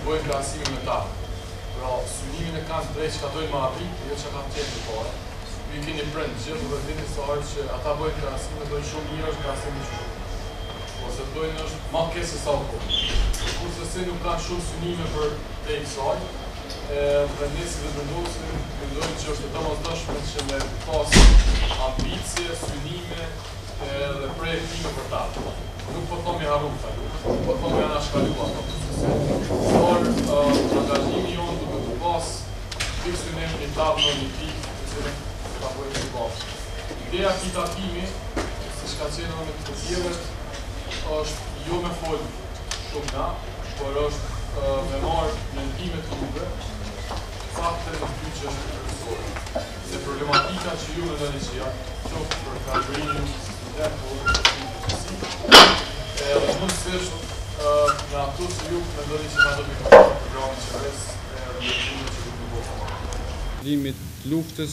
bojnë krahasimin me ta. Pra, synimin e kanë drejt që ka dojnë më arrit, jo që kanë tjetë në pare. Ju keni prëndë gjithë dhe dini së arë që ata bojnë krahasimin, dojnë shumë mirë është krahasimin shumë. Ose dojnë është ma kesë se sa u kohë. Kurse se nuk kanë shumë synime për te i kësaj, prendesi dhe vendosin mendojnë që është domosdoshme që me pas ambicje, synime dhe projektime për ta. Nuk po thomi harru ta, nuk po thomi janë shkaluar ato procese. Por angazhimi jonë duhet të pas fiksynim një tavë në një pikë të cilën ta bëjmë të bashkë. Ideja këtij takimi, siç ka qenë në të tjerë, është jo me fol shumë nga, por është me marrë mendime të tuaja, fakte në kyçe kryesore. Dhe problematika që ju mendoni që janë, qoftë për kategorinë student, por edhe mundësisht në ato që ju mendoni që na do të bëjmë programin qeverisë dhe punën që do të bëjmë. Limit luftës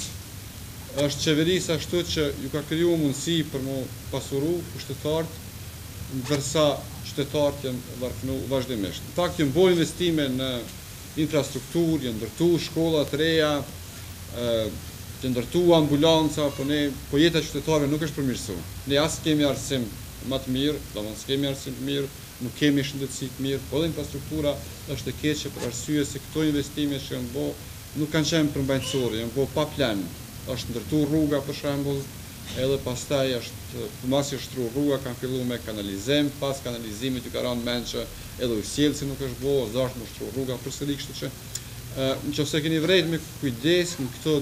është qeverisë ashtu që ju ka krijuar mundësi për mu pasuru pushtetarët, ndërsa qytetarët janë varfënu vazhdimisht. Në fakt janë bërë investime në infrastrukturë, janë ndërtu shkolla të reja, janë ndërtu ambulanca, po jeta e qytetarëve nuk është përmirësuar. Ne as kemi arsim më të mirë, domethënë kemi arsim të mirë, nuk kemi shëndetësi të mirë, po dhe infrastruktura është e keqe për arsye se këto investime që janë bërë nuk kanë qenë përmbajtësore, janë bërë pa plan. Është ndërtu rruga për shembull, edhe pastaj është pasi është shtruar rruga kanë filluar me kanalizim, pas kanalizimit ju ka rënë mend që edhe ujësielsi nuk është bërë, është më shtruar rruga përsëri, kështu që nëse keni vrejt me kujdes në këto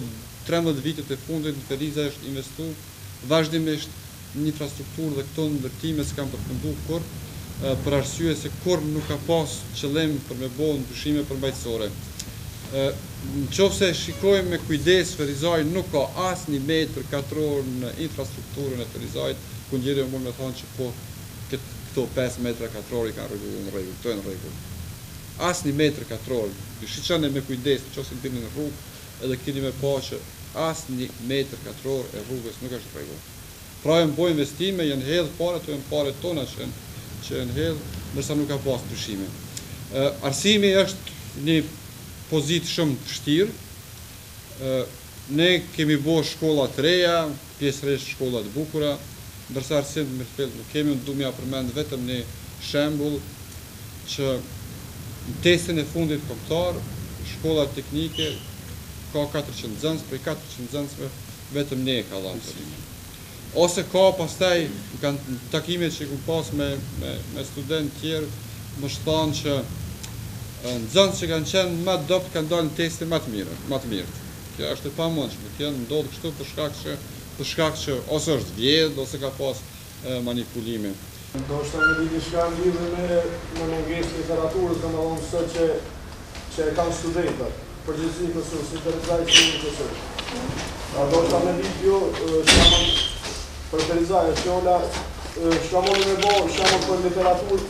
13 vitet e fundit në Feriza është investuar vazhdimisht në infrastrukturë dhe këto ndërtime s'kan përfunduar kurrë për arsye se kurrë nuk ka pas qëllim për me bëu ndryshime përmbajtësore. Nëse shikojmë me kujdes, Ferizaj nuk ka asnjë metër katror në infrastrukturën e Ferizajt, ku njëri mund me thonë që po këto 5 metra katror i kanë rregulluar në rregull, këto janë në rregull. Asnjë metër katror, shiqoni me kujdes, nëse dilni në rrugë, edhe keni me pa që asnjë metër katror e rrugës nuk është në rregull. Pra janë bërë investime, janë hedhur parë, ato janë parë tona që janë hedhur, ndërsa nuk ka pas ndryshime. Arsimi është një pozitë shumë të vështirë. Ne kemi bërë shkolla të reja, pjesërisht shkolla të bukura, ndërsa arsim me fillë nuk kemi, unë du m'ja përmend vetëm një shembull që në testin e fundit kombëtar, shkolla teknike ka 400 nxënës, prej 400 nxënësve vetëm ne e ka dhënë. Ose ka pastaj në takimet që ku pas me studentë tjerë, më shtanë që nxënës që kanë qenë më dopt kanë dalë në teste më të mirë. Kjo është e pamundshme, kjo ndodh kështu për shkak që ose është vjedh ose ka pas manipulime. Ndoshta me diçka lidhur me mungesën e literaturës, domethënë sot që e kanë studentët, përgjithësi kësaj si Ferizaj si kësaj. Ndoshta me video për Ferizaj shola shkamoni me bo, shkamon për literaturë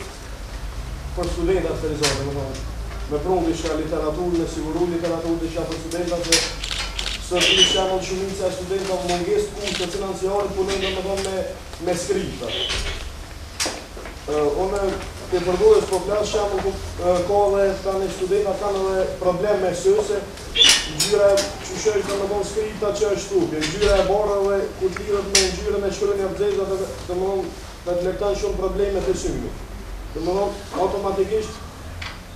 për studentat Ferizaj, domethënë. Me prunë diçka literaturë, me siguru literaturë diçka për studentat, sot i shkamon shumica e studentëve mungesë kurse financiare punojnë domethënë me skripta. Unë të përdojës po flasë shamu ka dhe tani studenta kanë edhe problem me sëse, ngjyra që shërë të më thonë skripta që është tukë, ngjyra e barë dhe kur t'lirët me ngjyrën e shkërën e abdzejta dhe të më thonë dhe të lektan shumë probleme të symi. Dhe më thonë automatikisht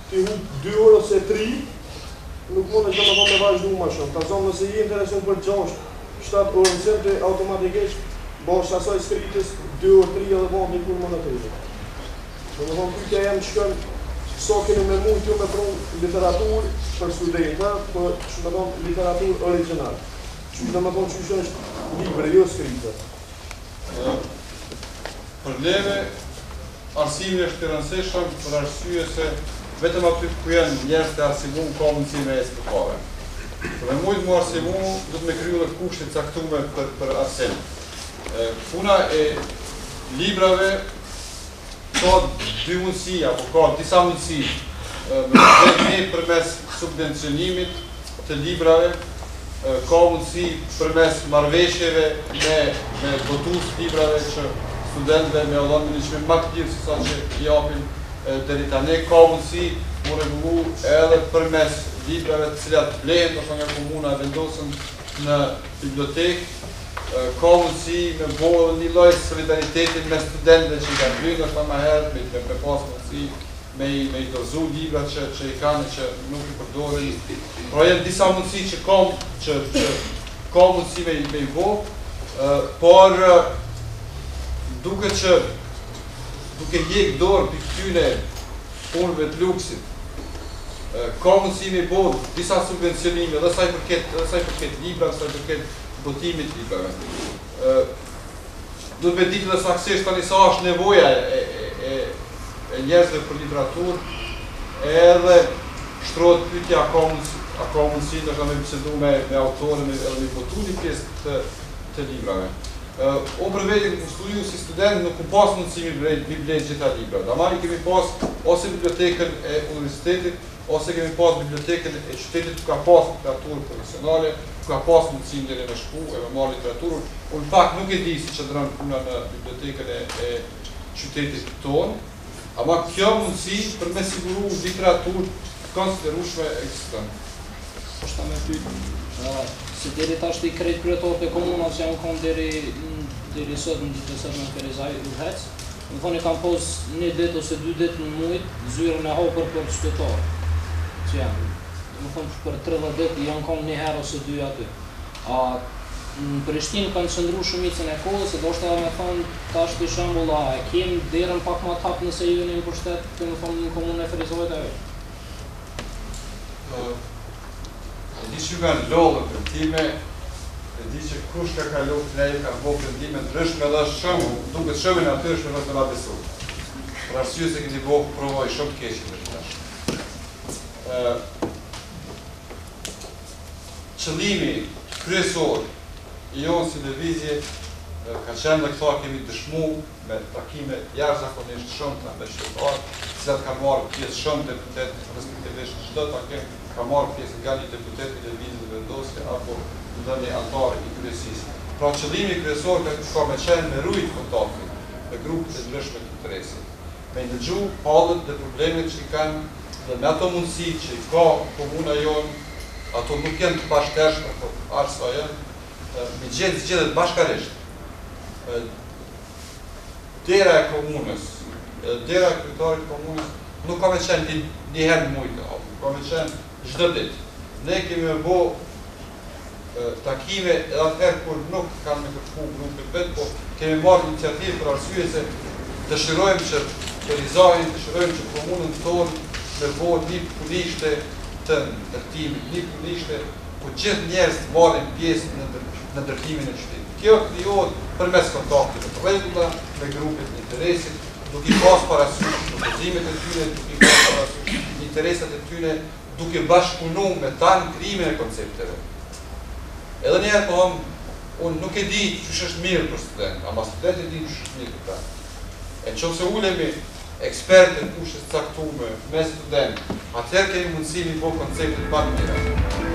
t'i hu 2 orë ose 3, nuk mund është dhe më thonë me vazhdu ma shumë. Ta zonë nëse i interesun për 6-7 orë në cëmë, automatikisht bashkë asaj skriptës 2 orë 3 edhe bërë një kur më në të rritë. Dhe më thonë, kujtja jam që kënë, so keni me mund t'ju me prunë literaturë për studenta, për që me thonë literaturë original. Që dhe me thonë që është libre, jo skripta. Për neve, arsimi është të rëndësishëm për arsye se vetëm aty ku janë njerëz të arsimun, ka mundësi me esë të pare. Për me mujtë mu arsimun, do të me kryu dhe kushtit caktume për arsim. Puna e librave ka 2 mundësi, apo ka disa mundësi, me përmes subvencionimit të librave, ka mundësi përmes marrëveshjeve me botus librave që studentëve me allon me një qmim më të lirë se sa që japin deri tani, ka mundësi mu regullu edhe përmes librave të cilat blehen, ose nga komuna vendosën në bibliotekë, ka mundësi me bërë një lloj solidaritetin me studentëve që i kanë bërë ndoshta më herët, me pas mundësi me i dorëzu libra që i kanë që nuk i përdorin. Pra janë disa mundësi që ka mundësi me i bërë, por duke hjek dorë për këtyne punëve të luksit, ka mundësi me i bërë disa subvencionime, dhe sa i përket libra, sa i përket botimit librave. Do të me ditë dhe saksisht tani sa është nevoja e njerëzve për literaturë, edhe shtrohet pyetja a ka mundësi ndoshta me bisedu me autorin edhe me botu një pjesë të librave. Unë për veti ku studiu si student nuk ku pas mundësi mi blejt gjitha libra. Damari kemi pas ose bibliotekën e universitetit, ose kemi pas bibliotekën e qytetit ku ka pas literaturë profesionale, ku ka pas mundësi deri me shku e me marrë literaturën. Unë pak nuk e di si qëndron puna në bibliotekën e qytetit tonë, ama kjo mundësi për me siguru literaturë konsiderueshme ekziston. Po shta me pyet, se deri tash i krejt kryetarët e komunës që janë konë deri sot në ditë sot në Ferizaj Udhec, më thonë kam pos një ditë ose 2 ditë në mujt, zyrën e hapur për qytetarë, që janë, më thonë për 30 ditë janë konë një herë ose 2 aty. Në Prishtinë kanë qëndru shumicën e kohës, e do shta me thonë tash për shembull, e kemë derën pak ma tapë nëse ju një për shtetë, të më thonë në komunën e Ferizajt e veç. E di që ju kanë lodhë përtime, e di që kush ka kalu pleje, kanë bo përtime të rëshme dhe shumë, duke të shumë në atyre shumë nësë në la besu. Për arsye se këti bo provoj shumë të keqin dhe shtash. Qëllimi kryesor i jonë si lëvizje ka qenë dhe këta kemi dëshmu me takime jashtëzakonisht shumëta me qytetarë, cilat ka marrë pjesë shumë deputet, respektivisht çdo takim ka marrë pjesë nga një deputet i lëvizjes dhe vendosje apo nga një antar i kryesisë. Pra qëllimi kryesor ka me qenë me rujt kontaktin me grupet e ndryshme të interesit, me ndëgju hallet dhe problemet që i kanë dhe me ato mundësi që i ka komuna jonë, ato nuk janë të bashkëshme, por aq sa janë, me gjithë zgjedhjet bashkarisht. Dera e komunës, dera e kryetarit të komunës nuk ka me qenë një herë në mujtë, ka me qenë çdo ditë. Ne kemi me bo takime edhe atëherë kur nuk kanë me kërku grupet vetë, po kemi marrë iniciativë për arsye se dëshirojmë që Ferizajin, dëshirojmë që komunën tonë me bo një punishte të ndërtimit, një punishte ku gjithë njerëz të marrin pjesë në ndërtimin e qytetit. Kjo krijohet përmes kontaktive të rregulla me grupet e interesit, duke i pas parasysh propozimet e tyre, duke i pas parasysh interesat e tyre, duke bashkëpunuar me ta në krijimin e koncepteve. Edhe një herë po unë nuk e di ç'është është mirë për student, ama studenti di ç'është është mirë për ta. E nëse ulemi ekspertë në kushte të caktuara me student, atëherë kemi mundësi mi bo konceptet pak mira.